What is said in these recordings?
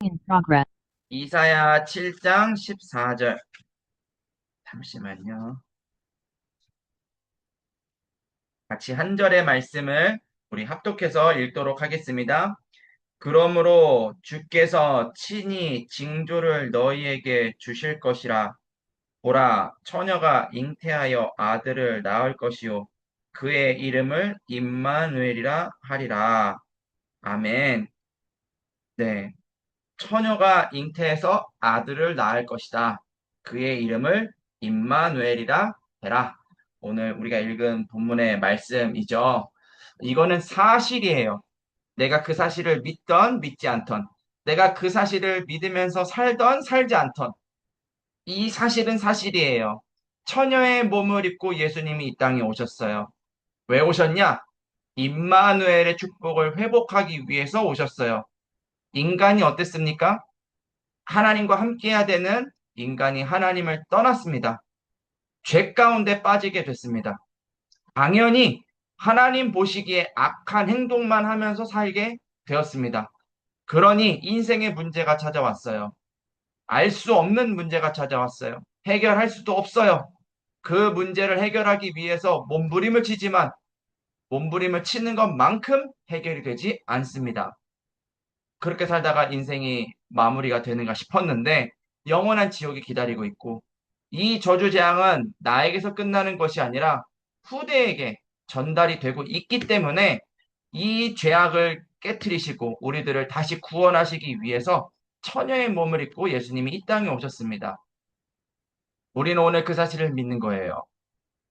in progress. 이사야 7장 14절. 잠시만요. 같이 한 절의 말씀을 우리 합독해서 읽도록 하겠습니다. 그러므로 주께서 친히 징조를 너희에게 주실 것이라. 보라, 처녀가 잉태하여 아들을 낳을 것이요. 그의 이름을 임마누엘이라 하리라. 아멘. 네. 처녀가 잉태해서 아들을 낳을 것이다. 그의 이름을 임마누엘이라 해라. 오늘 우리가 읽은 본문의 말씀이죠. 이거는 사실이에요. 내가 그 사실을 믿던 믿지 않던, 내가 그 사실을 믿으면서 살던 살지 않던, 이 사실은 사실이에요. 처녀의 몸을 입고 예수님이 이 땅에 오셨어요. 왜 오셨냐? 임마누엘의 축복을 회복하기 위해서 오셨어요. 인간이 어땠습니까? 하나님과 함께해야 되는 인간이 하나님을 떠났습니다. 죄 가운데 빠지게 됐습니다. 당연히 하나님 보시기에 악한 행동만 하면서 살게 되었습니다. 그러니 인생의 문제가 찾아왔어요. 알 수 없는 문제가 찾아왔어요. 해결할 수도 없어요. 그 문제를 해결하기 위해서 몸부림을 치지만 몸부림을 치는 것만큼 해결이 되지 않습니다. 그렇게 살다가 인생이 마무리가 되는가 싶었는데 영원한 지옥이 기다리고 있고 이 저주재앙은 나에게서 끝나는 것이 아니라 후대에게 전달이 되고 있기 때문에 이 죄악을 깨뜨리시고 우리들을 다시 구원하시기 위해서 처녀의 몸을 입고 예수님이 이 땅에 오셨습니다. 우리는 오늘 그 사실을 믿는 거예요.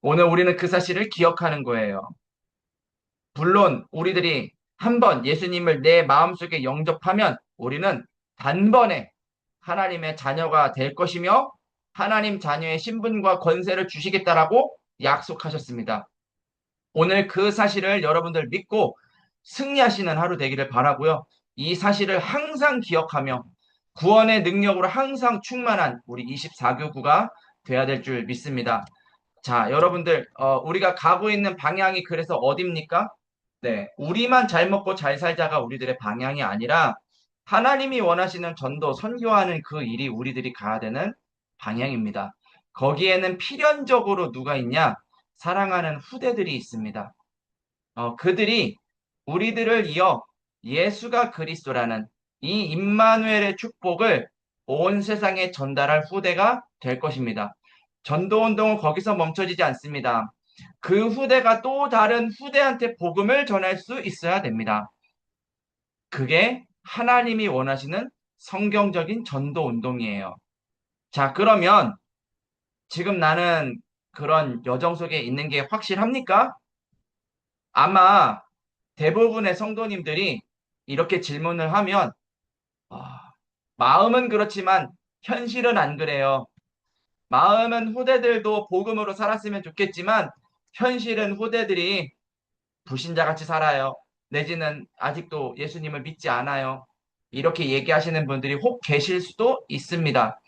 오늘 우리는 그 사실을 기억하는 거예요. 물론 우리들이 한번 예수님을 내 마음속에 영접하면 우리는 단번에 하나님의 자녀가 될 것이며 하나님 자녀의 신분과 권세를 주시겠다라고 약속하셨습니다. 오늘 그 사실을 여러분들 믿고 승리하시는 하루 되기를 바라고요. 이 사실을 항상 기억하며 구원의 능력으로 항상 충만한 우리 24교구가 돼야 될 줄 믿습니다. 자, 여러분들, 우리가 가고 있는 방향이 그래서 어딥니까? 네, 우리만 잘 먹고 잘 살자가 우리들의 방향이 아니라 하나님이 원하시는 전도, 선교하는 그 일이 우리들이 가야 되는 방향입니다. 거기에는 필연적으로 누가 있냐? 사랑하는 후대들이 있습니다. 그들이 우리들을 이어 예수가 그리스도라는 이 임마누엘의 축복을 온 세상에 전달할 후대가 될 것입니다. 전도 운동은 거기서 멈춰지지 않습니다. 그 후대가 또 다른 후대한테 복음을 전할 수 있어야 됩니다. 그게 하나님이 원하시는 성경적인 전도 운동이에요. 자, 그러면 지금 나는 그런 여정 속에 있는 게 확실합니까? 아마 대부분의 성도님들이 이렇게 질문을 하면, 아, 마음은 그렇지만 현실은 안 그래요. 마음은 후대들도 복음으로 살았으면 좋겠지만 현실은 후대들이 불신자같이 살아요. 내지는 아직도 예수님을 믿지 않아요. 이렇게 얘기하시는 분들이 혹 계실 수도 있습니다.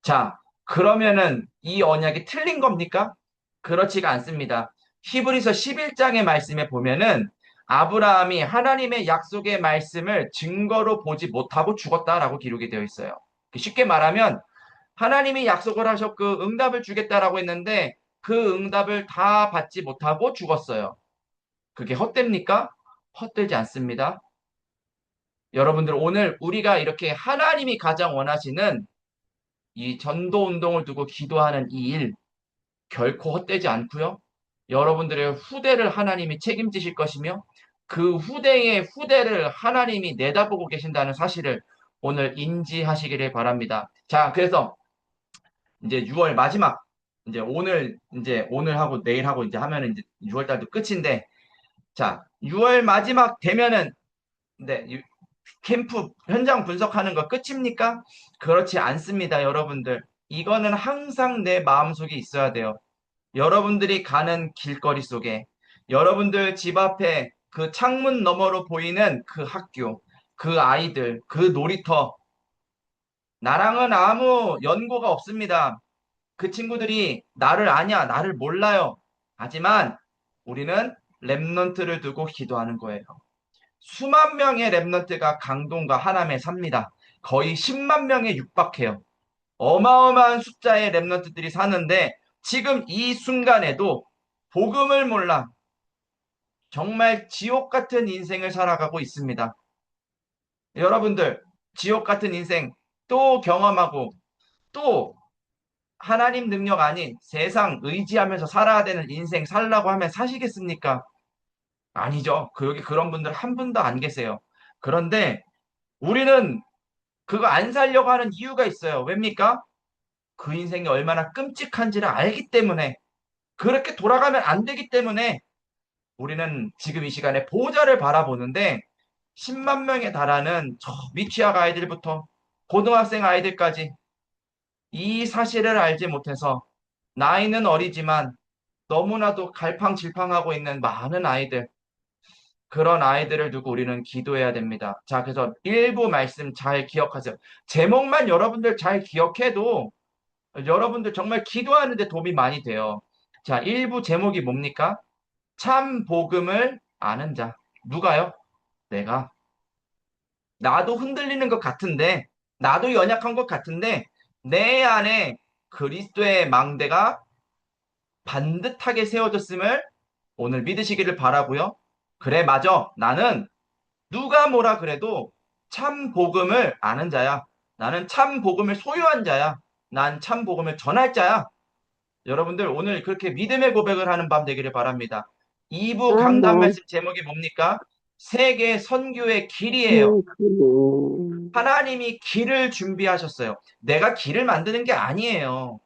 자, 그러면은 이 언약이 틀린 겁니까? 그렇지가 않습니다. 히브리서 11장의 말씀에 보면은 아브라함이 하나님의 약속의 말씀을 증거로 보지 못하고 죽었다라고 기록이 되어 있어요. 쉽게 말하면 하나님이 약속을 하셨고 응답을 주겠다라고 했는데 그 응답을 다 받지 못하고 죽었어요. 그게 헛됩니까? 헛되지 않습니다. 여러분들 오늘 우리가 이렇게 하나님이 가장 원하시는 이 전도 운동을 두고 기도하는 이 일 결코 헛되지 않고요. 여러분들의 후대를 하나님이 책임지실 것이며 그 후대의 후대를 하나님이 내다보고 계신다는 사실을 오늘 인지하시기를 바랍니다. 자, 그래서 이제 6월 마지막 이제 오늘 하고 내일 하고 이제 하면은 이제 6월 달도 끝인데 자, 6월 마지막 되면은 네, 캠프 현장 분석하는 거 끝입니까? 그렇지 않습니다, 여러분들. 이거는 항상 내 마음속에 있어야 돼요. 여러분들이 가는 길거리 속에, 여러분들 집 앞에 그 창문 너머로 보이는 그 학교, 그 아이들, 그 놀이터, 나랑은 아무 연고가 없습니다. 그 친구들이 나를 아냐, 나를 몰라요. 하지만 우리는 랩넌트를 두고 기도하는 거예요. 수만 명의 랩넌트가 강동과 하남에 삽니다. 거의 10만 명에 육박해요. 어마어마한 숫자의 렘넌트들이 사는데 지금 이 순간에도 복음을 몰라 정말 지옥 같은 인생을 살아가고 있습니다. 여러분들, 지옥 같은 인생 또 경험하고 또 하나님 능력 아닌 세상 의지하면서 살아야 되는 인생 살라고 하면 사시겠습니까? 아니죠. 여기 그런 분들 한 분도 안 계세요. 그런데 우리는 그거 안 살려고 하는 이유가 있어요. 왜입니까? 그 인생이 얼마나 끔찍한지를 알기 때문에, 그렇게 돌아가면 안 되기 때문에 우리는 지금 이 시간에 보호자를 바라보는데 10만 명에 달하는 저 미취학 아이들부터 고등학생 아이들까지 이 사실을 알지 못해서 나이는 어리지만 너무나도 갈팡질팡하고 있는 많은 아이들, 그런 아이들을 두고 우리는 기도해야 됩니다. 자, 그래서 일부 말씀 잘 기억하세요. 제목만 여러분들 잘 기억해도 여러분들 정말 기도하는데 도움이 많이 돼요. 자, 일부 제목이 뭡니까? 참 복음을 아는 자. 누가요? 내가. 나도 흔들리는 것 같은데, 나도 연약한 것 같은데, 내 안에 그리스도의 망대가 반듯하게 세워졌음을 오늘 믿으시기를 바라고요. 그래, 맞아. 나는 누가 뭐라 그래도 참 복음을 아는 자야. 나는 참 복음을 소유한 자야. 난 참 복음을 전할 자야. 여러분들 오늘 그렇게 믿음의 고백을 하는 밤 되기를 바랍니다. 2부 강단 아멘. 말씀 제목이 뭡니까? 세계 선교의 길이에요. 하나님이 길을 준비하셨어요. 내가 길을 만드는 게 아니에요.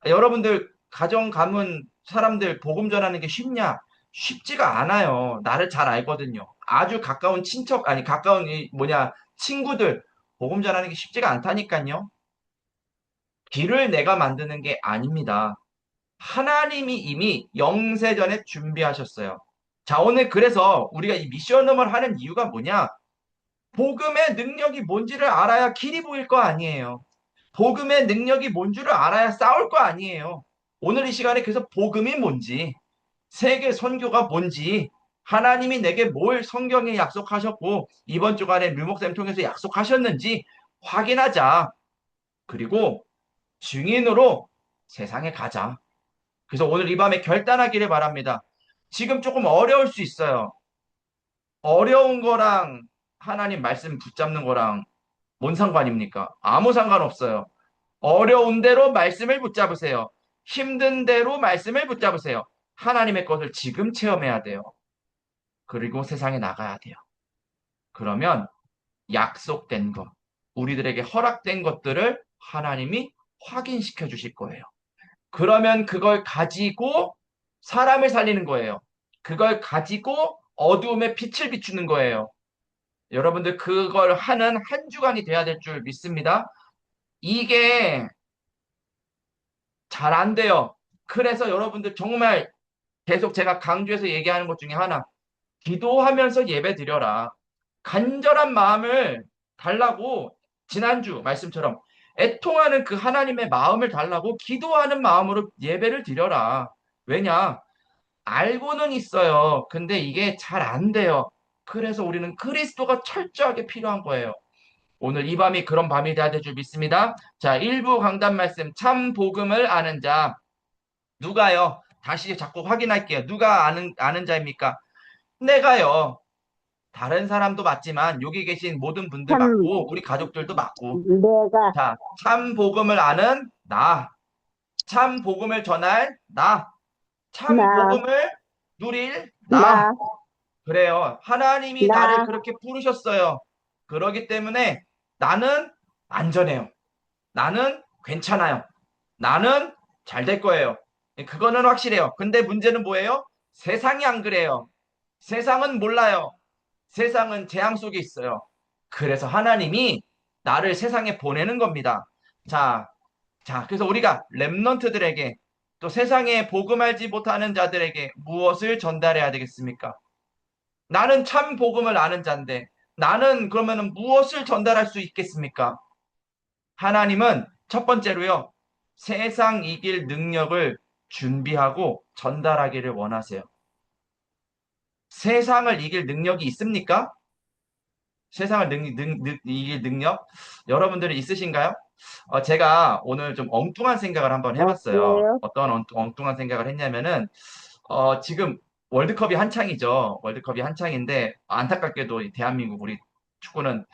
여러분들 가정 가문 사람들 복음 전하는 게 쉽냐? 쉽지가 않아요. 나를 잘 알거든요. 아주 가까운 친척 아니 가까운 친구들 복음 전하는 게 쉽지가 않다니까요. 길을 내가 만드는 게 아닙니다. 하나님이 이미 영세전에 준비하셨어요. 자, 오늘 그래서 우리가 이 미션홈을 하는 이유가 뭐냐? 복음의 능력이 뭔지를 알아야 길이 보일 거 아니에요. 복음의 능력이 뭔 줄을 알아야 싸울 거 아니에요. 오늘 이 시간에 그래서 복음이 뭔지, 세계 선교가 뭔지, 하나님이 내게 뭘 성경에 약속하셨고, 이번 주간에 류목쌤 통해서 약속하셨는지 확인하자. 그리고 증인으로 세상에 가자. 그래서 오늘 이 밤에 결단하기를 바랍니다. 지금 조금 어려울 수 있어요. 어려운 거랑 하나님 말씀 붙잡는 거랑 뭔 상관입니까? 아무 상관없어요. 어려운 대로 말씀을 붙잡으세요. 힘든 대로 말씀을 붙잡으세요. 하나님의 것을 지금 체험해야 돼요. 그리고 세상에 나가야 돼요. 그러면 약속된 것, 우리들에게 허락된 것들을 하나님이 확인시켜 주실 거예요. 그러면 그걸 가지고 사람을 살리는 거예요. 그걸 가지고 어두움에 빛을 비추는 거예요. 여러분들 그걸 하는 한 주간이 돼야 될 줄 믿습니다. 이게 잘 안 돼요. 그래서 여러분들 정말 계속 제가 강조해서 얘기하는 것 중에 하나, 기도하면서 예배 드려라. 간절한 마음을 달라고, 지난주 말씀처럼 애통하는 그 하나님의 마음을 달라고 기도하는 마음으로 예배를 드려라. 왜냐? 알고는 있어요. 근데 이게 잘 안 돼요. 그래서 우리는 그리스도가 철저하게 필요한 거예요. 오늘 이 밤이 그런 밤이 되야 될 줄 믿습니다. 자, 일부 강단 말씀, 참 복음을 아는 자. 누가요? 다시 자꾸 확인할게요. 누가 아는 자입니까? 내가요. 다른 사람도 맞지만 여기 계신 모든 분들 참, 맞고 우리 가족들도 맞고. 내가, 자, 참 복음을 아는 나. 참 복음을 전할 나. 참 나, 복음을 누릴 나. 나, 그래요. 하나님이 나를 나, 그렇게 부르셨어요. 그러기 때문에 나는 안전해요. 나는 괜찮아요. 나는 잘 될 거예요. 그거는 확실해요. 근데 문제는 뭐예요? 세상이 안 그래요. 세상은 몰라요. 세상은 재앙 속에 있어요. 그래서 하나님이 나를 세상에 보내는 겁니다. 자, 그래서 우리가 렘넌트들에게 또 세상에 복음 알지 못하는 자들에게 무엇을 전달해야 되겠습니까? 나는 참 복음을 아는 자인데 나는 그러면은 무엇을 전달할 수 있겠습니까? 하나님은 첫 번째로요, 세상 이길 능력을 준비하고 전달하기를 원하세요. 세상을 이길 능력이 있습니까? 세상을 이길 능력? 여러분들이 있으신가요? 제가 오늘 좀 엉뚱한 생각을 한번 해봤어요. 뭐예요? 어떤 엉뚱한 생각을 했냐면은, 지금 월드컵이 한창이죠. 월드컵이 한창인데, 안타깝게도 이 대한민국 우리 축구는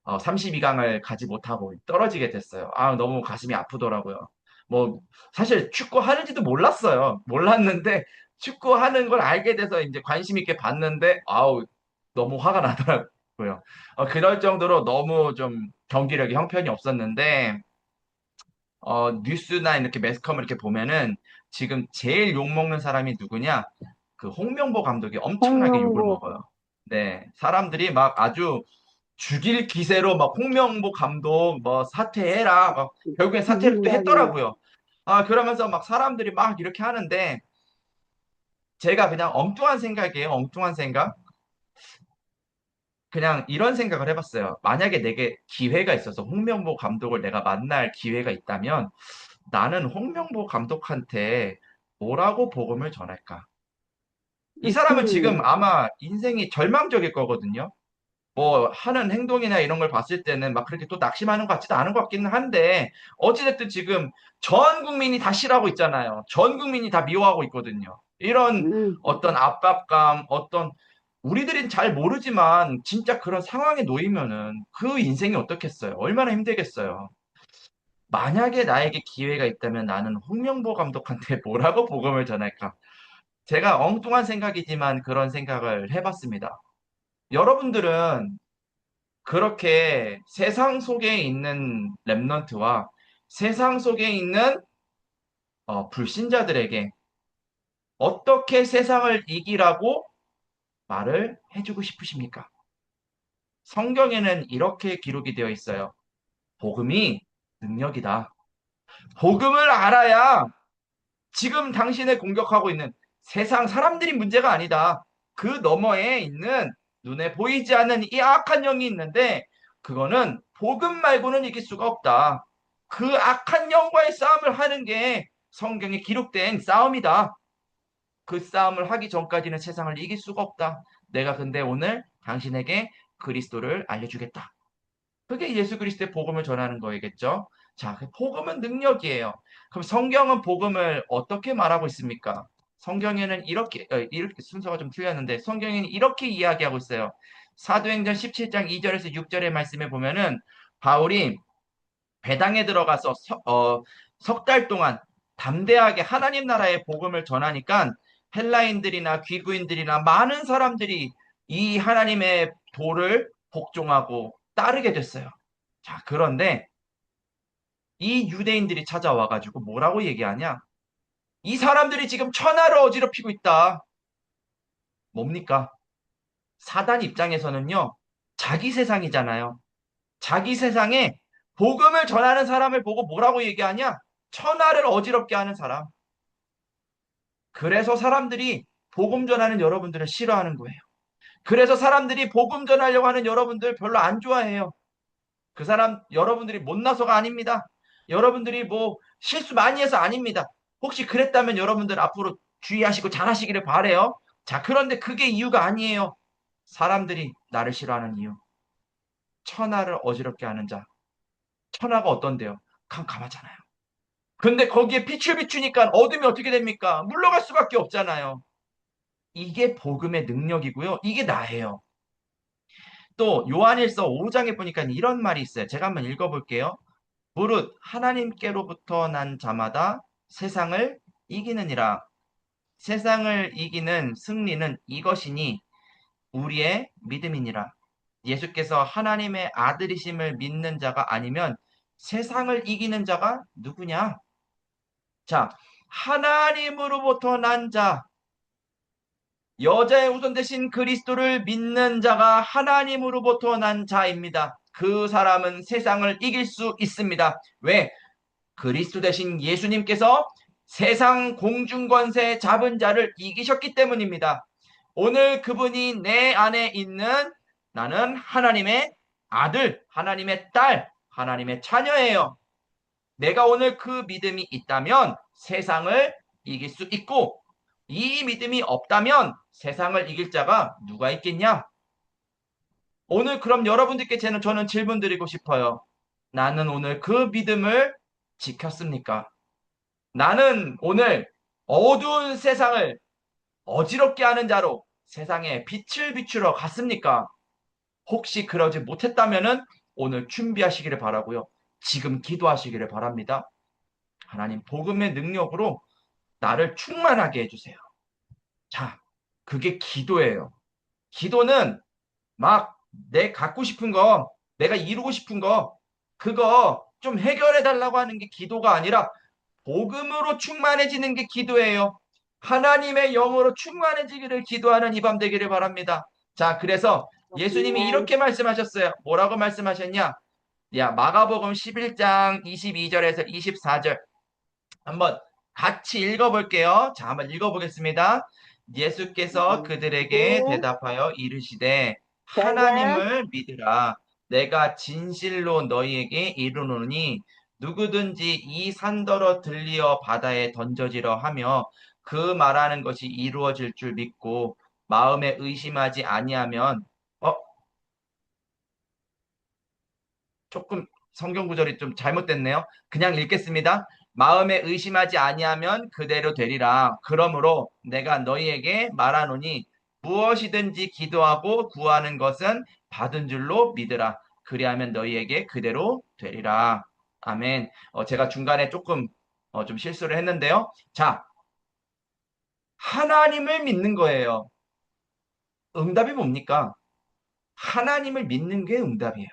32강을 가지 못하고 떨어지게 됐어요. 아, 너무 가슴이 아프더라고요. 뭐, 사실 축구 하는지도 몰랐어요. 몰랐는데, 축구 하는 걸 알게 돼서 이제 관심 있게 봤는데, 아우, 너무 화가 나더라고요. 그럴 정도로 너무 좀 경기력이 형편이 없었는데, 뉴스나 이렇게 매스컴을 이렇게 보면은 지금 제일 욕먹는 사람이 누구냐? 그 홍명보 감독이 엄청나게 욕을 홍명보. 먹어요. 네, 사람들이 막 아주 죽일 기세로 막 홍명보 감독 뭐 사퇴해라, 막 결국엔 사퇴를 또 죽인다니. 했더라고요. 그러면서 막 사람들이 막 이렇게 하는데 제가 그냥 엉뚱한 생각이에요. 엉뚱한 생각. 그냥 이런 생각을 해봤어요. 만약에 내게 기회가 있어서 홍명보 감독을 내가 만날 기회가 있다면 나는 홍명보 감독한테 뭐라고 복음을 전할까? 이 사람은 지금 음, 아마 인생이 절망적일 거거든요. 뭐 하는 행동이나 이런 걸 봤을 때는 막 그렇게 또 낙심하는 것 같지도 않은 것 같기는 한데 어찌됐든 지금 전 국민이 다 싫어하고 있잖아요. 전 국민이 다 미워하고 있거든요. 이런 음, 어떤 압박감, 어떤 우리들은 잘 모르지만 진짜 그런 상황에 놓이면은 그 인생이 어떻겠어요? 얼마나 힘들겠어요? 만약에 나에게 기회가 있다면 나는 홍명보 감독한테 뭐라고 복음을 전할까? 제가 엉뚱한 생각이지만 그런 생각을 해봤습니다. 여러분들은 그렇게 세상 속에 있는 랩넌트와 세상 속에 있는 불신자들에게 어떻게 세상을 이기라고 말을 해주고 싶으십니까? 성경에는 이렇게 기록이 되어 있어요. 복음이 능력이다. 복음을 알아야 지금 당신을 공격하고 있는 세상 사람들이 문제가 아니다. 그 너머에 있는 눈에 보이지 않는 이 악한 영이 있는데 그거는 복음 말고는 이길 수가 없다. 그 악한 영과의 싸움을 하는 게 성경에 기록된 싸움이다. 그 싸움을 하기 전까지는 세상을 이길 수가 없다. 내가 근데 오늘 당신에게 그리스도를 알려주겠다. 그게 예수 그리스도의 복음을 전하는 거겠죠. 자, 그 복음은 능력이에요. 그럼 성경은 복음을 어떻게 말하고 있습니까? 성경에는 이렇게 순서가 좀 틀렸는데 성경에는 이렇게 이야기하고 있어요. 사도행전 17장 2절에서 6절의 말씀에 보면은 바울이 배당에 들어가서 석 달 동안 담대하게 하나님 나라의 복음을 전하니까 헬라인들이나 귀구인들이나 많은 사람들이 이 하나님의 도를 복종하고 따르게 됐어요. 자, 그런데 이 유대인들이 찾아와가지고 뭐라고 얘기하냐? 이 사람들이 지금 천하를 어지럽히고 있다. 뭡니까? 사단 입장에서는요, 자기 세상이잖아요. 자기 세상에 복음을 전하는 사람을 보고 뭐라고 얘기하냐? 천하를 어지럽게 하는 사람. 그래서 사람들이 복음 전하는 여러분들을 싫어하는 거예요. 그래서 사람들이 복음 전하려고 하는 여러분들 별로 안 좋아해요. 그 사람 여러분들이 못나서가 아닙니다. 여러분들이 뭐 실수 많이 해서 아닙니다. 혹시 그랬다면 여러분들 앞으로 주의하시고 잘하시기를 바래요. 자, 그런데 그게 이유가 아니에요. 사람들이 나를 싫어하는 이유. 천하를 어지럽게 하는 자. 천하가 어떤데요? 캄캄하잖아요. 근데 거기에 빛을 비추니까 어둠이 어떻게 됩니까? 물러갈 수밖에 없잖아요. 이게 복음의 능력이고요. 이게 나예요. 또 요한일서 5장에 보니까 이런 말이 있어요. 제가 한번 읽어볼게요. 무릇 하나님께로부터 난 자마다 세상을 이기느니라. 세상을 이기는 승리는 이것이니 우리의 믿음이니라. 예수께서 하나님의 아들이심을 믿는 자가 아니면 세상을 이기는 자가 누구냐? 자, 하나님으로부터 난 자, 여자의 우선 대신 그리스도를 믿는 자가 하나님으로부터 난 자입니다. 그 사람은 세상을 이길 수 있습니다. 왜? 그리스도 대신 예수님께서 세상 공중권세 잡은 자를 이기셨기 때문입니다. 오늘 그분이 내 안에 있는 나는 하나님의 아들, 하나님의 딸, 하나님의 자녀예요. 내가 오늘 그 믿음이 있다면 세상을 이길 수 있고 이 믿음이 없다면 세상을 이길 자가 누가 있겠냐? 오늘 그럼 여러분들께 저는 질문 드리고 싶어요. 나는 오늘 그 믿음을 지켰습니까? 나는 오늘 어두운 세상을 어지럽게 하는 자로 세상에 빛을 비추러 갔습니까? 혹시 그러지 못했다면은 오늘 준비하시기를 바라고요. 지금 기도하시기를 바랍니다. 하나님 복음의 능력으로 나를 충만하게 해주세요. 자, 그게 기도예요. 기도는 막 내 갖고 싶은 거, 내가 이루고 싶은 거, 그거 좀 해결해 달라고 하는 게 기도가 아니라 복음으로 충만해지는 게 기도예요. 하나님의 영으로 충만해지기를 기도하는 이 밤 되기를 바랍니다. 자, 그래서 예수님이 아멘. 이렇게 말씀하셨어요. 뭐라고 말씀하셨냐? 야, 마가복음 11장 22절에서 24절. 한번 같이 읽어볼게요. 자, 한번 읽어보겠습니다. 예수께서 그들에게 네. 대답하여 이르시되 네. 하나님을 믿으라. 내가 진실로 너희에게 이르노니 누구든지 이 산더러 들리어 바다에 던져지려 하며 그 말하는 것이 이루어질 줄 믿고 마음에 의심하지 아니하면 어 조금 성경 구절이 좀 잘못됐네요. 그냥 읽겠습니다. 마음에 의심하지 아니하면 그대로 되리라. 그러므로 내가 너희에게 말하노니 무엇이든지 기도하고 구하는 것은 받은 줄로 믿으라. 그리하면 너희에게 그대로 되리라. 아멘. 제가 중간에 조금 좀 실수를 했는데요. 자, 하나님을 믿는 거예요. 응답이 뭡니까? 하나님을 믿는 게 응답이에요.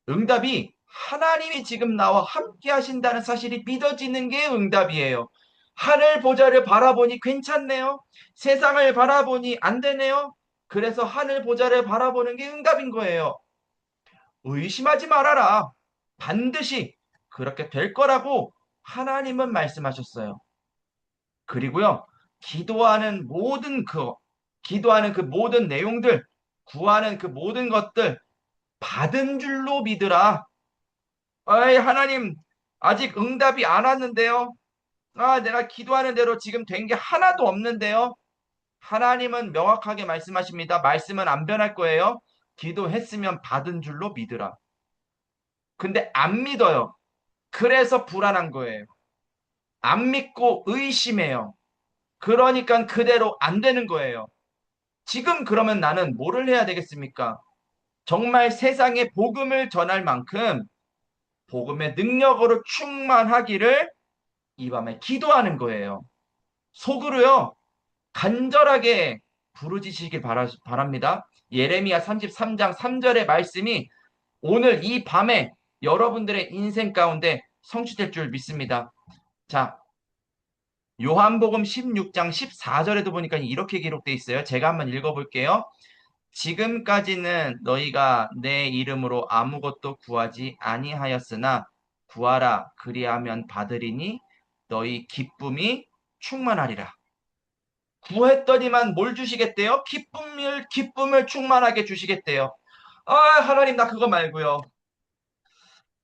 응답이 하나님이 지금 나와 함께 하신다는 사실이 믿어지는 게 응답이에요. 하늘 보좌를 바라보니 괜찮네요. 세상을 바라보니 안 되네요. 그래서 하늘 보좌를 바라보는 게 응답인 거예요. 의심하지 말아라. 반드시 그렇게 될 거라고 하나님은 말씀하셨어요. 그리고요, 기도하는 그 모든 내용들, 구하는 그 모든 것들 받은 줄로 믿으라. 아이, 하나님, 아직 응답이 안 왔는데요. 아, 내가 기도하는 대로 지금 된 게 하나도 없는데요. 하나님은 명확하게 말씀하십니다. 말씀은 안 변할 거예요. 기도했으면 받은 줄로 믿으라. 근데 안 믿어요. 그래서 불안한 거예요. 안 믿고 의심해요. 그러니까 그대로 안 되는 거예요. 지금 그러면 나는 뭐를 해야 되겠습니까? 정말 세상에 복음을 전할 만큼 복음의 능력으로 충만하기를 이 밤에 기도하는 거예요. 속으로요, 간절하게 부르짖으시길 바랍니다. 예레미야 33장 3절의 말씀이 오늘 이 밤에 여러분들의 인생 가운데 성취될 줄 믿습니다. 자, 요한복음 16장 14절에도 보니까 이렇게 기록되어 있어요. 제가 한번 읽어볼게요. 지금까지는 너희가 내 이름으로 아무것도 구하지 아니하였으나 구하라 그리하면 받으리니 너희 기쁨이 충만하리라. 구했더니만 뭘 주시겠대요? 기쁨을 충만하게 주시겠대요. 아, 하나님, 나 그거 말고요.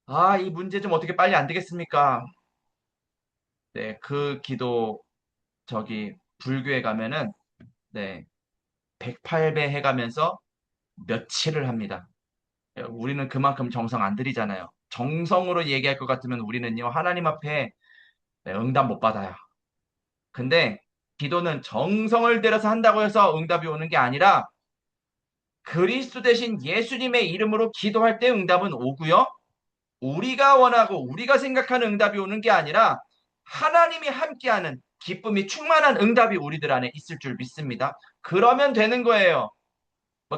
아, 이 문제 좀 어떻게 빨리 안 되겠습니까? 네, 그 기도, 불교에 가면은, 네, 108배 해가면서 며칠을 합니다. 우리는 그만큼 정성 안 들이잖아요. 정성으로 얘기할 것 같으면 우리는요, 하나님 앞에 네, 응답 못 받아요. 근데 기도는 정성을 들여서 한다고 해서 응답이 오는 게 아니라 그리스도 대신 예수님의 이름으로 기도할 때 응답은 오고요. 우리가 원하고 우리가 생각하는 응답이 오는 게 아니라 하나님이 함께하는 기쁨이 충만한 응답이 우리들 안에 있을 줄 믿습니다. 그러면 되는 거예요.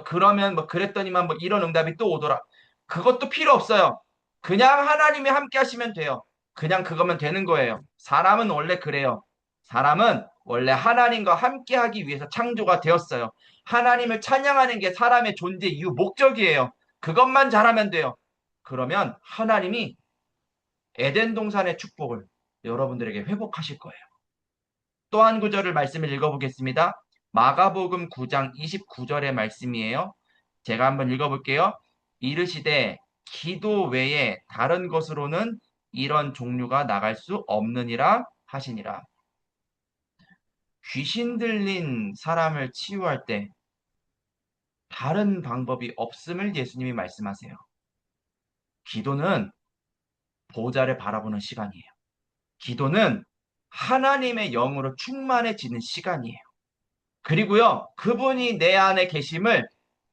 그러면 그랬더니만 이런 응답이 또 오더라. 그것도 필요 없어요. 그냥 하나님이 함께 하시면 돼요. 그냥 그거면 되는 거예요. 사람은 원래 그래요. 사람은 원래 하나님과 함께 하기 위해서 창조가 되었어요. 하나님을 찬양하는 게 사람의 존재 이유 목적이에요. 그것만 잘하면 돼요. 그러면 하나님이 에덴 동산의 축복을 여러분들에게 회복하실 거예요. 또 한 구절을 말씀을 읽어보겠습니다. 마가복음 9장 29절의 말씀이에요. 제가 한번 읽어볼게요. 이르시되 기도 외에 다른 것으로는 이런 종류가 나갈 수 없느니라 하시니라. 귀신 들린 사람을 치유할 때 다른 방법이 없음을 예수님이 말씀하세요. 기도는 보호자를 바라보는 시간이에요. 기도는 하나님의 영으로 충만해지는 시간이에요. 그리고요, 그분이 내 안에 계심을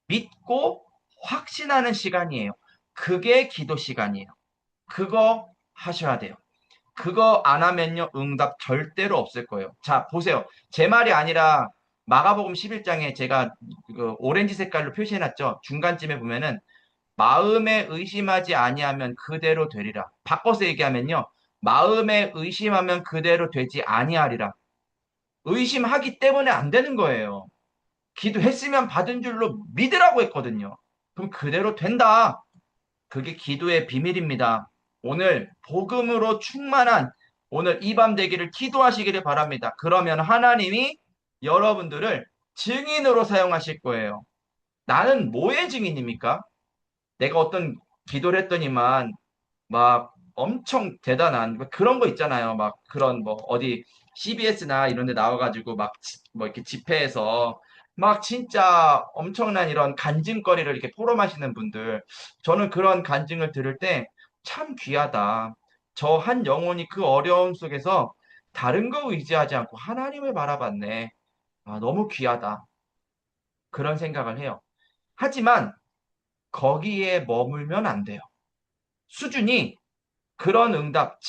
믿고 확신하는 시간이에요. 그게 기도 시간이에요. 그거 하셔야 돼요. 그거 안 하면요, 응답 절대로 없을 거예요. 자, 보세요. 제 말이 아니라 마가복음 11장에 제가 그 오렌지 색깔로 표시해놨죠. 중간쯤에 보면은 마음에 의심하지 아니하면 그대로 되리라. 바꿔서 얘기하면요. 마음에 의심하면 그대로 되지 아니하리라. 의심하기 때문에 안 되는 거예요. 기도했으면 받은 줄로 믿으라고 했거든요. 그럼 그대로 된다. 그게 기도의 비밀입니다. 오늘 복음으로 충만한 오늘 이 밤 되기를 기도하시기를 바랍니다. 그러면 하나님이 여러분들을 증인으로 사용하실 거예요. 나는 뭐의 증인입니까? 내가 어떤 기도를 했더니만 막 엄청 대단한 뭐 그런 거 있잖아요. 막 그런 뭐 어디 CBS나 이런 데 나와가지고 막 뭐 이렇게 집회에서 막 진짜 엄청난 이런 간증거리를 이렇게 포럼하시는 분들. 저는 그런 간증을 들을 때 참 귀하다. 저 한 영혼이 그 어려움 속에서 다른 거 의지하지 않고 하나님을 바라봤네. 아, 너무 귀하다. 그런 생각을 해요. 하지만 거기에 머물면 안 돼요. 수준이 그런 응답,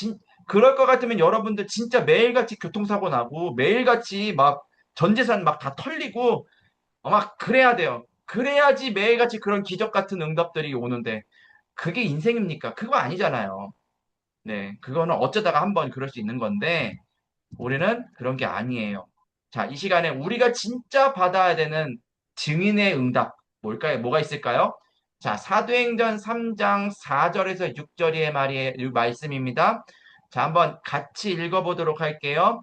그럴 것 같으면 여러분들 진짜 매일같이 교통사고 나고 매일같이 막 전 재산 막 다 털리고 막 그래야 돼요. 그래야지 매일같이 그런 기적 같은 응답들이 오는데 그게 인생입니까? 그거 아니잖아요. 네, 그거는 어쩌다가 한번 그럴 수 있는 건데 우리는 그런 게 아니에요. 자, 이 시간에 우리가 진짜 받아야 되는 증인의 응답, 뭘까요? 뭐가 있을까요? 자, 사도행전 3장 4절에서 6절의 말씀입니다. 자, 한번 같이 읽어보도록 할게요.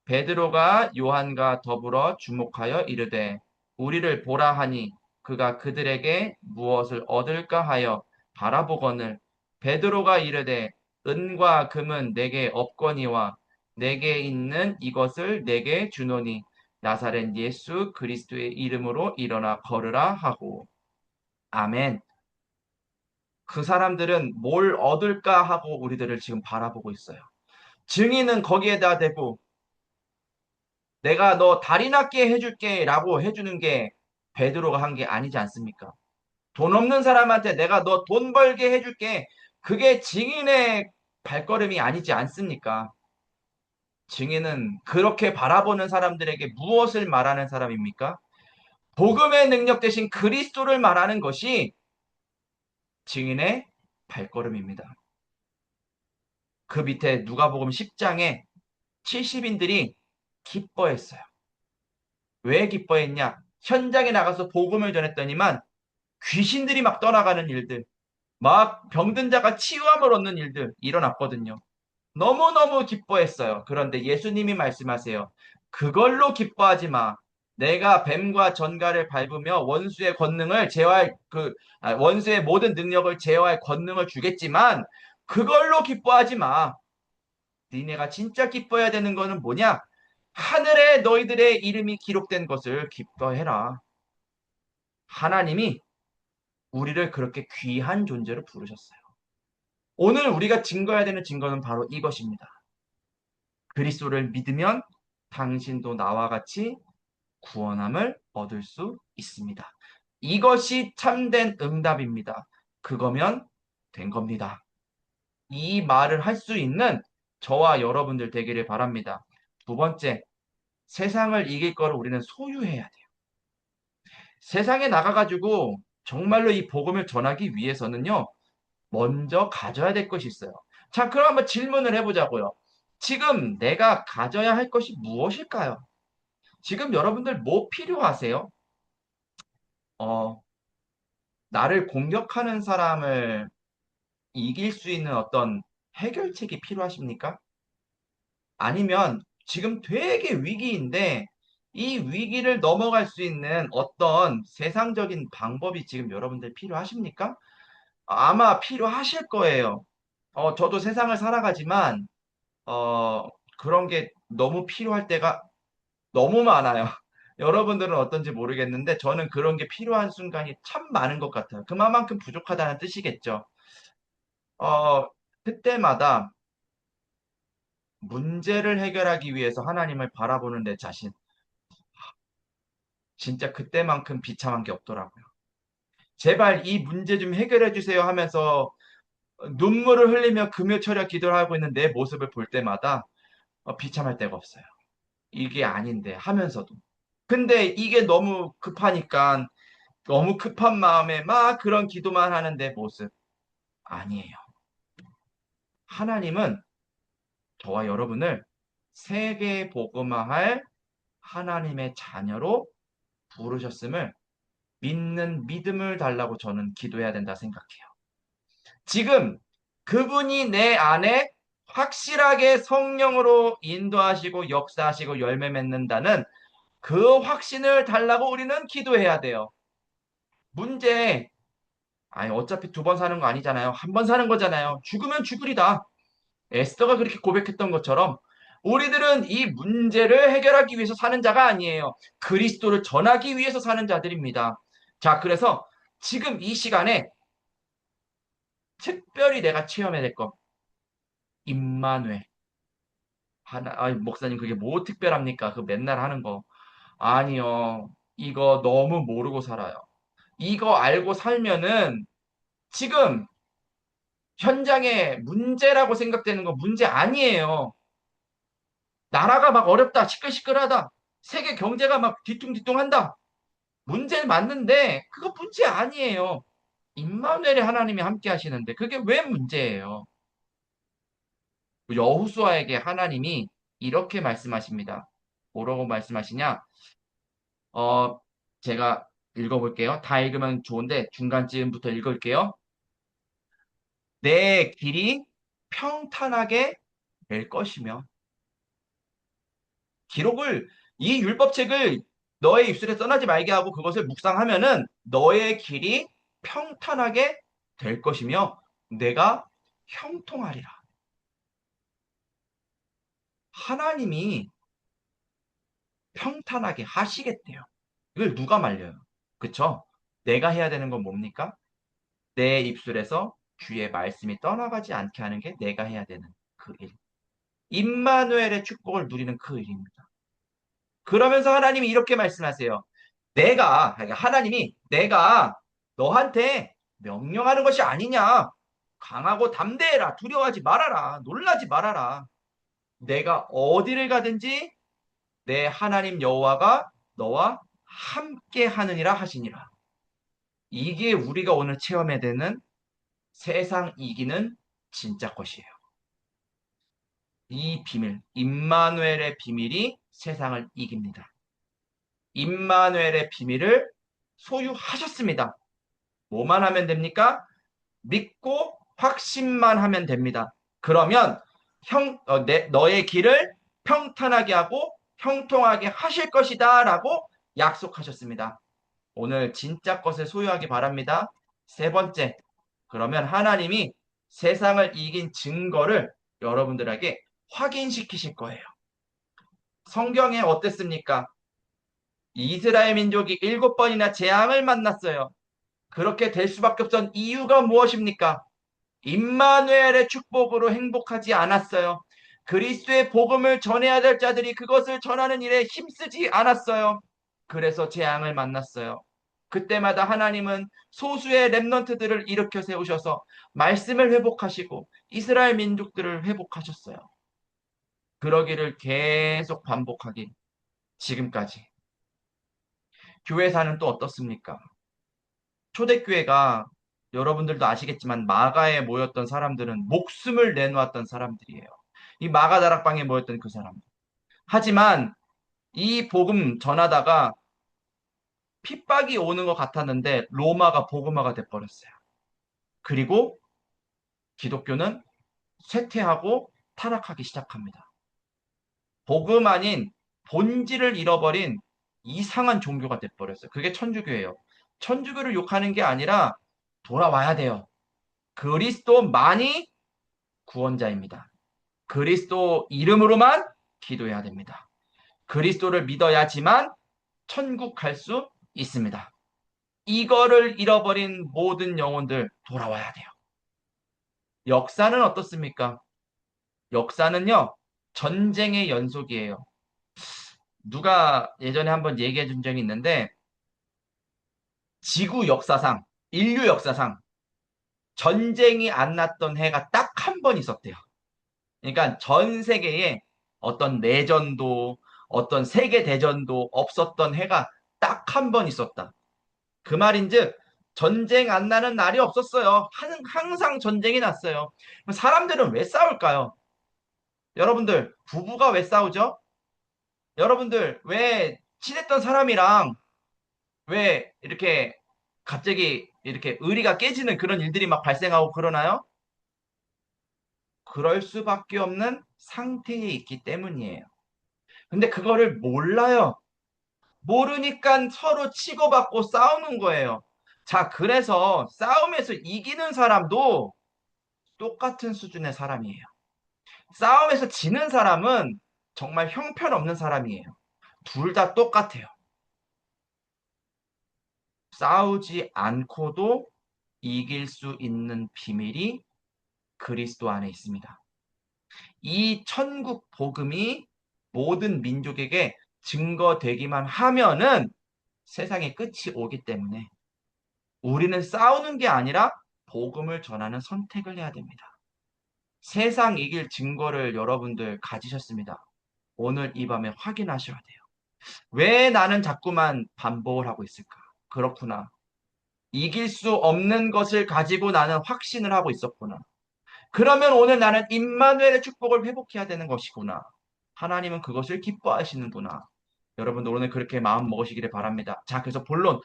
베드로가 요한과 더불어 주목하여 이르되 우리를 보라 하니 그가 그들에게 무엇을 얻을까 하여 바라보거늘 베드로가 이르되 은과 금은 내게 없거니와 내게 있는 이것을 내게 주노니 나사렛 예수 그리스도의 이름으로 일어나 걸으라 하고 아멘. 그 사람들은 뭘 얻을까 하고 우리들을 지금 바라보고 있어요. 증인은 거기에다 대고 내가 너 다리 낫게 해줄게 라고 해주는 게 베드로가 한 게 아니지 않습니까? 돈 없는 사람한테 내가 너 돈 벌게 해줄게. 그게 증인의 발걸음이 아니지 않습니까? 증인은 그렇게 바라보는 사람들에게 무엇을 말하는 사람입니까? 복음의 능력 대신 그리스도를 말하는 것이 증인의 발걸음입니다. 그 밑에 누가복음 10장에 70인들이 기뻐했어요. 왜 기뻐했냐? 현장에 나가서 복음을 전했더니만 귀신들이 막 떠나가는 일들, 막 병든 자가 치유함을 얻는 일들 일어났거든요. 너무너무 기뻐했어요. 그런데 예수님이 말씀하세요. 그걸로 기뻐하지 마. 내가 뱀과 전갈을 밟으며 원수의 권능을 제어할 원수의 모든 능력을 제어할 권능을 주겠지만 그걸로 기뻐하지 마. 니네가 진짜 기뻐해야 되는 거는 뭐냐? 하늘에 너희들의 이름이 기록된 것을 기뻐해라. 하나님이 우리를 그렇게 귀한 존재로 부르셨어요. 오늘 우리가 증거해야 되는 증거는 바로 이것입니다. 그리스도를 믿으면 당신도 나와 같이 구원함을 얻을 수 있습니다. 이것이 참된 응답입니다. 그거면 된 겁니다. 이 말을 할 수 있는 저와 여러분들 되기를 바랍니다. 두 번째, 세상을 이길 거를 우리는 소유해야 돼요. 세상에 나가가지고 정말로 이 복음을 전하기 위해서는요, 먼저 가져야 될 것이 있어요. 자, 그럼 한번 질문을 해보자고요. 지금 내가 가져야 할 것이 무엇일까요? 지금 여러분들 뭐 필요하세요? 어, 나를 공격하는 사람을 이길 수 있는 어떤 해결책이 필요하십니까? 아니면 지금 되게 위기인데 이 위기를 넘어갈 수 있는 어떤 세상적인 방법이 지금 여러분들 필요하십니까? 아마 필요하실 거예요. 저도 세상을 살아가지만 어, 그런 게 너무 필요할 때가 너무 많아요. 여러분들은 어떤지 모르겠는데 저는 그런 게 필요한 순간이 참 많은 것 같아요. 그만큼 부족하다는 뜻이겠죠. 어, 그때마다 문제를 해결하기 위해서 하나님을 바라보는 내 자신, 진짜 그때만큼 비참한 게 없더라고요. 제발 이 문제 좀 해결해 주세요 하면서 눈물을 흘리며 금요철야 기도를 하고 있는 내 모습을 볼 때마다 비참할 데가 없어요. 이게 아닌데 하면서도. 근데 이게 너무 급하니까 너무 급한 마음에 막 그런 기도만 하는 내 모습 아니에요. 하나님은 저와 여러분을 세계 복음화할 하나님의 자녀로 부르셨음을 믿는 믿음을 달라고 저는 기도해야 된다 생각해요. 지금 그분이 내 안에 확실하게 성령으로 인도하시고 역사하시고 열매 맺는다는 그 확신을 달라고 우리는 기도해야 돼요. 문제, 아니 어차피 두 번 사는 거 아니잖아요. 한 번 사는 거잖아요. 죽으면 죽으리다. 에스더가 그렇게 고백했던 것처럼 우리들은 이 문제를 해결하기 위해서 사는 자가 아니에요. 그리스도를 전하기 위해서 사는 자들입니다. 자, 그래서 지금 이 시간에 특별히 내가 체험해야 될 것, 임마누엘. 아니, 목사님 그게 뭐 특별합니까? 그 맨날 하는 거. 아니요. 이거 너무 모르고 살아요. 이거 알고 살면은 지금 현장에 문제라고 생각되는 거 문제 아니에요. 나라가 막 어렵다, 시끌시끌하다, 세계 경제가 막 뒤뚱뒤뚱한다. 문제는 맞는데 그거 문제 아니에요. 임마누엘의 하나님이 함께 하시는데 그게 왜 문제예요? 여호수아에게 하나님이 이렇게 말씀하십니다. 뭐라고 말씀하시냐? 어, 제가 읽어볼게요. 다 읽으면 좋은데 중간쯤부터 읽을게요. 내 길이 평탄하게 될 것이며 기록을 이 율법책을 너의 입술에 써나지 말게 하고 그것을 묵상하면은 너의 길이 평탄하게 될 것이며 내가 형통하리라. 하나님이 평탄하게 하시겠대요. 이걸 누가 말려요? 그쵸? 내가 해야 되는 건 뭡니까? 내 입술에서 주의 말씀이 떠나가지 않게 하는 게 내가 해야 되는 그 일. 임마누엘의 축복을 누리는 그 일입니다. 그러면서 하나님이 이렇게 말씀하세요. 그러니까 하나님이 내가 너한테 명령하는 것이 아니냐. 강하고 담대해라. 두려워하지 말아라. 놀라지 말아라. 내가 어디를 가든지 내 하나님 여호와가 너와 함께 하느니라 하시니라. 이게 우리가 오늘 체험해야 되는 세상 이기는 진짜 것이에요. 이 비밀, 임마누엘의 비밀이 세상을 이깁니다. 임마누엘의 비밀을 소유하셨습니다. 뭐만 하면 됩니까? 믿고 확신만 하면 됩니다. 그러면 너의 길을 평탄하게 하고 형통하게 하실 것이다 라고 약속하셨습니다. 오늘 진짜 것을 소유하기 바랍니다. 세 번째, 그러면 하나님이 세상을 이긴 증거를 여러분들에게 확인시키실 거예요. 성경에 어땠습니까? 이스라엘 민족이 7번이나 재앙을 만났어요. 그렇게 될 수밖에 없던 이유가 무엇입니까? 임마누엘의 축복으로 행복하지 않았어요. 그리스도의 복음을 전해야 될 자들이 그것을 전하는 일에 힘쓰지 않았어요. 그래서 재앙을 만났어요. 그때마다 하나님은 소수의 렘넌트들을 일으켜 세우셔서 말씀을 회복하시고 이스라엘 민족들을 회복하셨어요. 그러기를 계속 반복하기 지금까지. 교회사는 또 어떻습니까? 초대교회가 여러분들도 아시겠지만 마가에 모였던 사람들은 목숨을 내놓았던 사람들이에요. 이 마가 다락방에 모였던 그 사람들. 하지만 이 복음 전하다가 핍박이 오는 것 같았는데 로마가 복음화가 돼버렸어요. 그리고 기독교는 쇠퇴하고 타락하기 시작합니다. 복음 아닌 본질을 잃어버린 이상한 종교가 돼버렸어요. 그게 천주교예요. 천주교를 욕하는 게 아니라 돌아와야 돼요. 그리스도만이 구원자입니다. 그리스도 이름으로만 기도해야 됩니다. 그리스도를 믿어야지만 천국 갈 수 있습니다. 이거를 잃어버린 모든 영혼들 돌아와야 돼요. 역사는 어떻습니까? 역사는요, 전쟁의 연속이에요. 누가 예전에 한번 얘기해 준 적이 있는데, 지구 역사상, 인류 역사상 전쟁이 안 났던 해가 딱 한 번 있었대요. 그러니까 전 세계에 어떤 내전도, 어떤 세계대전도 없었던 해가 딱 한 번 있었다. 그 말인즉, 전쟁 안 나는 날이 없었어요. 항상 전쟁이 났어요. 사람들은 왜 싸울까요? 여러분들, 부부가 왜 싸우죠? 여러분들, 왜 친했던 사람이랑 왜 이렇게 갑자기 이렇게 의리가 깨지는 그런 일들이 막 발생하고 그러나요? 그럴 수밖에 없는 상태에 있기 때문이에요. 근데 그거를 몰라요. 모르니까 서로 치고받고 싸우는 거예요. 자, 그래서 싸움에서 이기는 사람도 똑같은 수준의 사람이에요. 싸움에서 지는 사람은 정말 형편없는 사람이에요. 둘 다 똑같아요. 싸우지 않고도 이길 수 있는 비밀이 그리스도 안에 있습니다. 이 천국 복음이 모든 민족에게 증거되기만 하면은 세상의 끝이 오기 때문에 우리는 싸우는 게 아니라 복음을 전하는 선택을 해야 됩니다. 세상 이길 증거를 여러분들 가지셨습니다. 오늘 이 밤에 확인하셔야 돼요. 왜 나는 자꾸만 반복을 하고 있을까? 그렇구나. 이길 수 없는 것을 가지고 나는 확신을 하고 있었구나. 그러면 오늘 나는 임마누엘의 축복을 회복해야 되는 것이구나. 하나님은 그것을 기뻐하시는구나. 여러분들 오늘 그렇게 마음 먹으시기를 바랍니다. 자, 그래서 본론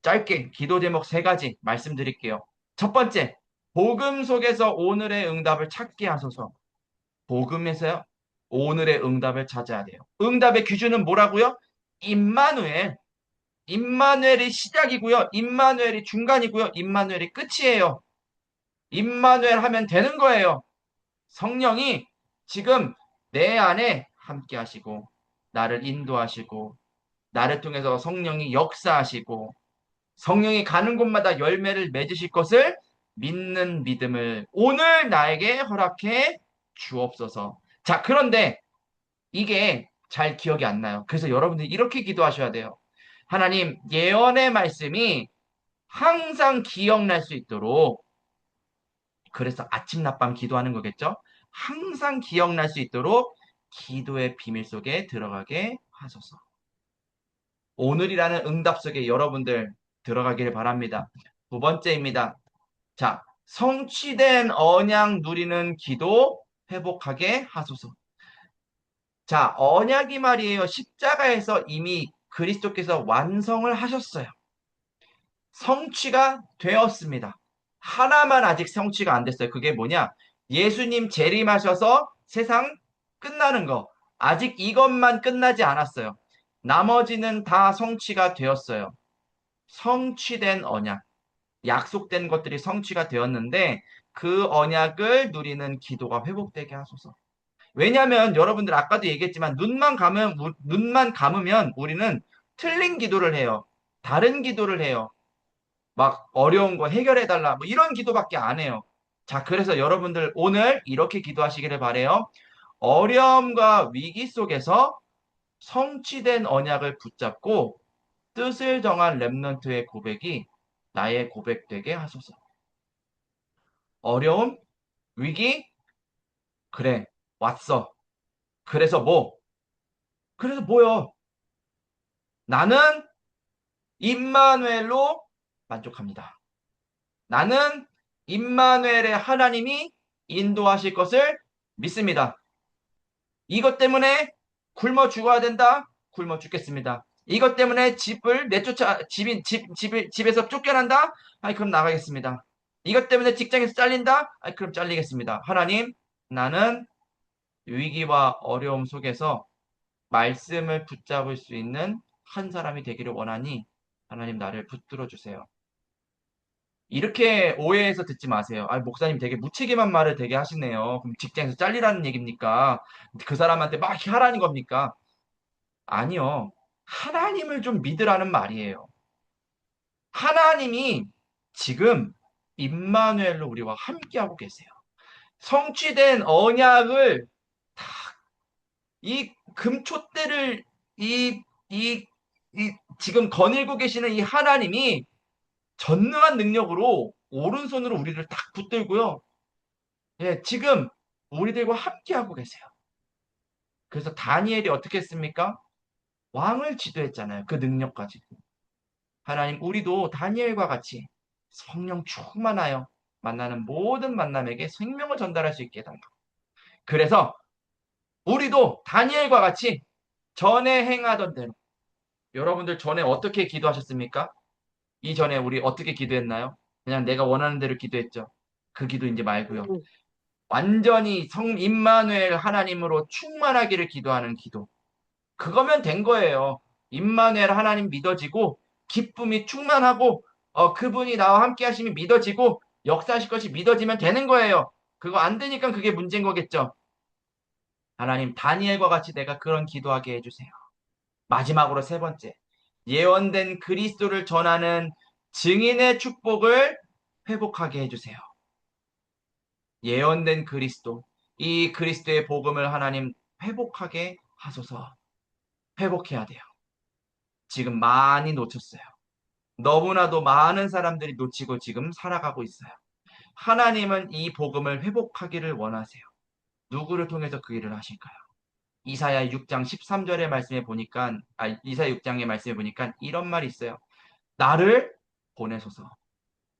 짧게 기도 제목 세 가지 말씀드릴게요. 첫 번째, 복음 속에서 오늘의 응답을 찾게 하소서. 복음에서요, 오늘의 응답을 찾아야 돼요. 응답의 기준은 뭐라고요? 임마누엘. 임마누엘이 시작이고요. 임마누엘이 중간이고요. 임마누엘이 끝이에요. 임마누엘 하면 되는 거예요. 성령이 지금 내 안에 함께 하시고, 나를 인도하시고, 나를 통해서 성령이 역사하시고, 성령이 가는 곳마다 열매를 맺으실 것을 믿는 믿음을 오늘 나에게 허락해 주옵소서. 자, 그런데 이게 잘 기억이 안 나요. 그래서 여러분들이 이렇게 기도하셔야 돼요. 하나님, 예언의 말씀이 항상 기억날 수 있도록, 그래서 아침, 낮밤 기도하는 거겠죠? 항상 기억날 수 있도록 기도의 비밀 속에 들어가게 하소서. 오늘이라는 응답 속에 여러분들 들어가기를 바랍니다. 두 번째입니다. 자, 성취된 언약 누리는 기도 회복하게 하소서. 자, 언약이 말이에요. 십자가에서 이미 그리스도께서 완성을 하셨어요. 성취가 되었습니다. 하나만 아직 성취가 안 됐어요. 그게 뭐냐? 예수님 재림하셔서 세상 끝나는 거. 아직 이것만 끝나지 않았어요. 나머지는 다 성취가 되었어요. 성취된 언약. 약속된 것들이 성취가 되었는데 그 언약을 누리는 기도가 회복되게 하소서. 왜냐하면 여러분들 아까도 얘기했지만 눈만 감으면 우리는 틀린 기도를 해요. 다른 기도를 해요. 막 어려운 거 해결해 달라 뭐 이런 기도밖에 안 해요. 자, 그래서 여러분들 오늘 이렇게 기도하시기를 바래요. 어려움과 위기 속에서 성취된 언약을 붙잡고 뜻을 정한 렘넌트의 고백이 나의 고백되게 하소서. 어려움, 위기, 그래, 왔어. 그래서 뭐? 그래서 뭐요? 나는 임마누엘로 만족합니다. 나는 임마누엘의 하나님이 인도하실 것을 믿습니다. 이것 때문에 굶어 죽어야 된다? 굶어 죽겠습니다. 이것 때문에 집을 내쫓아, 집에서 쫓겨난다? 아니, 그럼 나가겠습니다. 이것 때문에 직장에서 잘린다? 아니, 그럼 잘리겠습니다. 하나님, 나는 위기와 어려움 속에서 말씀을 붙잡을 수 있는 한 사람이 되기를 원하니 하나님 나를 붙들어 주세요. 이렇게 오해해서 듣지 마세요. 아, 목사님 되게 무책임한 말을 되게 하시네요. 그럼 직장에서 잘리라는 얘기입니까? 그 사람한테 막 하라는 겁니까? 아니요. 하나님을 좀 믿으라는 말이에요. 하나님이 지금 임마누엘로 우리와 함께하고 계세요. 성취된 언약을 이 금촛대를 이, 이, 지금 거닐고 계시는 이 하나님이 전능한 능력으로 오른손으로 우리를 딱 붙들고요. 예, 지금 우리들과 함께하고 계세요. 그래서 다니엘이 어떻게 했습니까? 왕을 지도했잖아요. 그 능력 가지고. 하나님, 우리도 다니엘과 같이 성령 충만하여 만나는 모든 만남에게 생명을 전달할 수 있게 해달라. 그래서 우리도 다니엘과 같이 전에 행하던 대로, 여러분들 전에 어떻게 기도하셨습니까? 이전에 우리 어떻게 기도했나요? 그냥 내가 원하는 대로 기도했죠. 그 기도 이제 말고요. 완전히 성 임마누엘 하나님으로 충만하기를 기도하는 기도. 그거면 된 거예요. 임마누엘 하나님 믿어지고 기쁨이 충만하고 그분이 나와 함께 하심이 믿어지고 역사하실 것이 믿어지면 되는 거예요. 그거 안 되니까 그게 문제인 거겠죠. 하나님 다니엘과 같이 내가 그런 기도하게 해주세요. 마지막으로 세 번째, 예언된 그리스도를 전하는 증인의 축복을 회복하게 해주세요. 예언된 그리스도, 이 그리스도의 복음을 하나님 회복하게 하소서. 회복해야 돼요. 지금 많이 놓쳤어요. 너무나도 많은 사람들이 놓치고 지금 살아가고 있어요. 하나님은 이 복음을 회복하기를 원하세요. 누구를 통해서 그 일을 하실까요? 이사야 6장 13절의 말씀에 보니까, 이사야 6장의 말씀에 보니까 이런 말이 있어요. 나를 보내소서.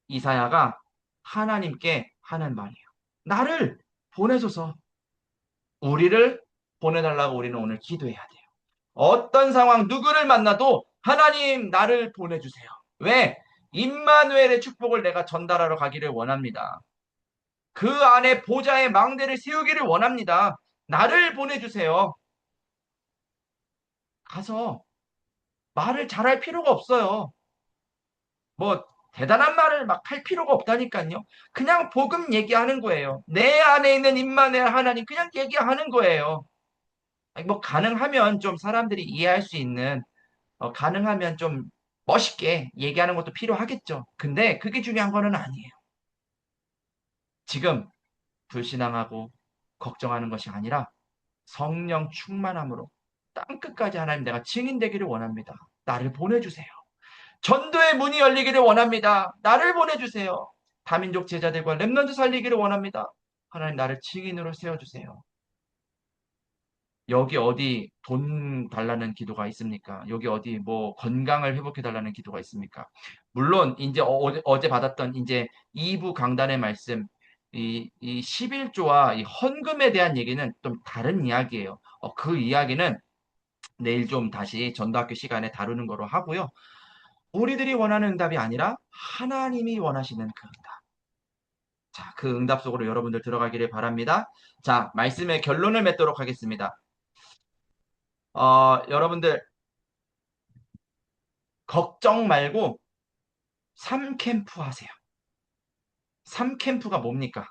이사야가 하나님께 하는 말이에요. 나를 보내소서. 우리를 보내달라고 우리는 오늘 기도해야 돼요. 어떤 상황, 누구를 만나도 하나님 나를 보내주세요. 왜? 임마누엘의 축복을 내가 전달하러 가기를 원합니다. 그 안에 보좌의 망대를 세우기를 원합니다. 나를 보내주세요. 가서 말을 잘할 필요가 없어요. 뭐 대단한 말을 막 할 필요가 없다니까요. 그냥 복음 얘기하는 거예요. 내 안에 있는 임마누엘 하나님 그냥 얘기하는 거예요. 아니, 뭐 가능하면 좀 사람들이 이해할 수 있는 가능하면 좀 멋있게 얘기하는 것도 필요하겠죠. 근데 그게 중요한 거는 아니에요. 지금 불신앙하고 걱정하는 것이 아니라 성령 충만함으로 땅끝까지 하나님 내가 증인 되기를 원합니다. 나를 보내주세요. 전도의 문이 열리기를 원합니다. 나를 보내주세요. 다민족 제자들과 렘넌트 살리기를 원합니다. 하나님 나를 증인으로 세워주세요. 여기 어디 돈 달라는 기도가 있습니까? 여기 어디 뭐 건강을 회복해 달라는 기도가 있습니까? 물론 이제 어제 받았던 이제 2부 강단의 말씀 이 11조와 이 헌금에 대한 얘기는 좀 다른 이야기예요. 그 이야기는 내일 좀 다시 전도학교 시간에 다루는 거로 하고요. 우리들이 원하는 응답이 아니라 하나님이 원하시는 그 응답. 자, 그 응답 속으로 여러분들 들어가기를 바랍니다. 자, 말씀의 결론을 맺도록 하겠습니다. 여러분들 걱정 말고 3캠프 하세요. 3캠프가 뭡니까?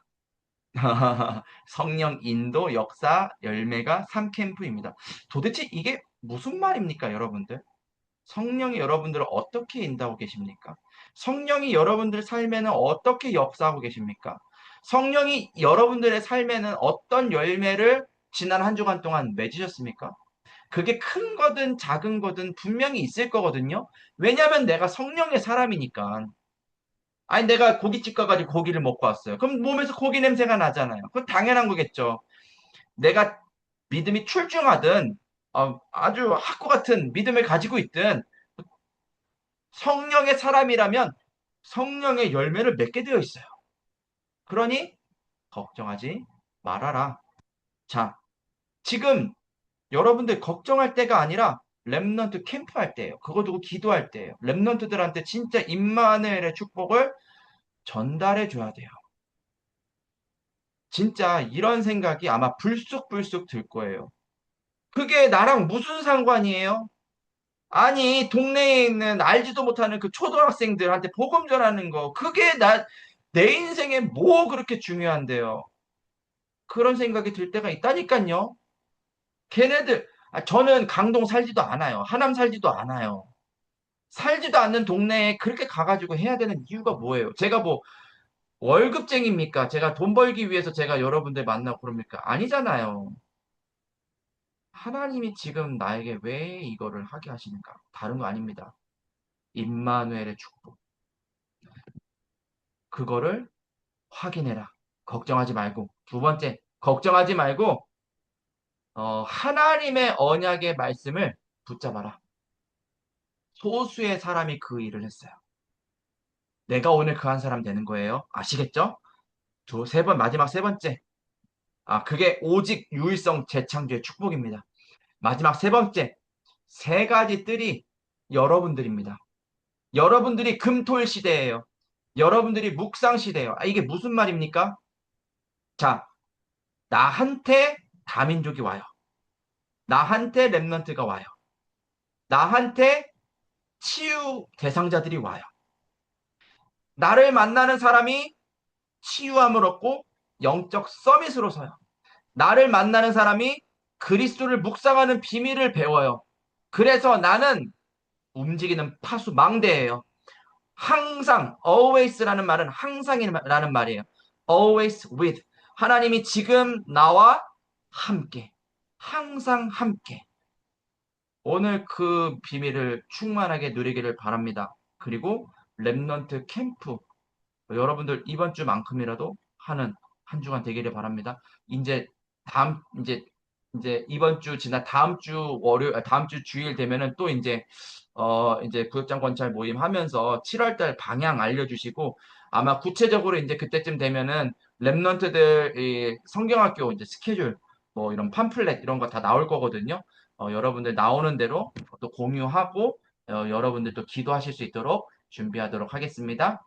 성령 인도 역사 열매가 3캠프입니다. 도대체 이게 무슨 말입니까, 여러분들? 성령이 여러분들을 어떻게 인도하고 계십니까? 성령이 여러분들 삶에는 어떻게 역사하고 계십니까? 성령이 여러분들의 삶에는 어떤 열매를 지난 한 주간 동안 맺으셨습니까? 그게 큰 거든 작은 거든 분명히 있을 거거든요. 왜냐하면 내가 성령의 사람이니까. 아니 내가 고깃집 가가지고 고기를 먹고 왔어요. 그럼 몸에서 고기 냄새가 나잖아요. 그건 당연한 거겠죠. 내가 믿음이 출중하든 아주 학구 같은 믿음을 가지고 있든 성령의 사람이라면 성령의 열매를 맺게 되어 있어요. 그러니 걱정하지 말아라. 자, 지금 여러분들 걱정할 때가 아니라 렘넌트 캠프 할 때예요. 그거 두고 기도할 때예요. 렘넌트들한테 진짜 임마누엘의 축복을 전달해 줘야 돼요. 진짜 이런 생각이 아마 불쑥불쑥 들 거예요. 그게 나랑 무슨 상관이에요? 아니, 동네에 있는 알지도 못하는 그 초등학생들한테 복음 전하는 거, 그게 내 인생에 뭐 그렇게 중요한데요? 그런 생각이 들 때가 있다니까요. 걔네들, 저는 강동 살지도 않아요. 하남 살지도 않아요. 살지도 않는 동네에 그렇게 가가지고 해야 되는 이유가 뭐예요? 제가 뭐 월급쟁입니까? 제가 돈 벌기 위해서 제가 여러분들 만나고 그럽니까? 아니잖아요. 하나님이 지금 나에게 왜 이거를 하게 하시는가? 다른 거 아닙니다. 임마누엘의 축복. 그거를 확인해라. 걱정하지 말고. 두 번째, 걱정하지 말고 하나님의 언약의 말씀을 붙잡아라. 소수의 사람이 그 일을 했어요. 내가 오늘 그 한 사람 되는 거예요. 아시겠죠? 마지막 세 번째. 그게 오직 유일성 재창조의 축복입니다. 마지막 세 번째. 세 가지 뜰이 여러분들입니다. 여러분들이 금토일 시대예요. 여러분들이 묵상 시대예요. 이게 무슨 말입니까? 자, 나한테 다민족이 와요. 나한테 랩런트가 와요. 나한테 치유 대상자들이 와요. 나를 만나는 사람이 치유함을 얻고 영적 서밋으로 서요. 나를 만나는 사람이 그리스도를 묵상하는 비밀을 배워요. 그래서 나는 움직이는 파수 망대예요. 항상 always라는 말은 항상이라는 말이에요. always with. 하나님이 지금 나와 함께. 항상 함께. 오늘 그 비밀을 충만하게 누리기를 바랍니다. 그리고 랩넌트 캠프 여러분들 이번 주만큼이라도 하는 한 주간 되기를 바랍니다. 이제 다음 이제 이번 주 지나 다음 주 다음 주 주일 되면은 또 이제 구역장 관찰 모임 하면서 7월 달 방향 알려주시고 아마 구체적으로 이제 그때쯤 되면은 랩런트들 이 성경학교 이제 스케줄 뭐 이런 팜플렛 이런 거 다 나올 거거든요. 여러분들 나오는 대로 또 공유하고 여러분들 또 기도하실 수 있도록 준비하도록 하겠습니다.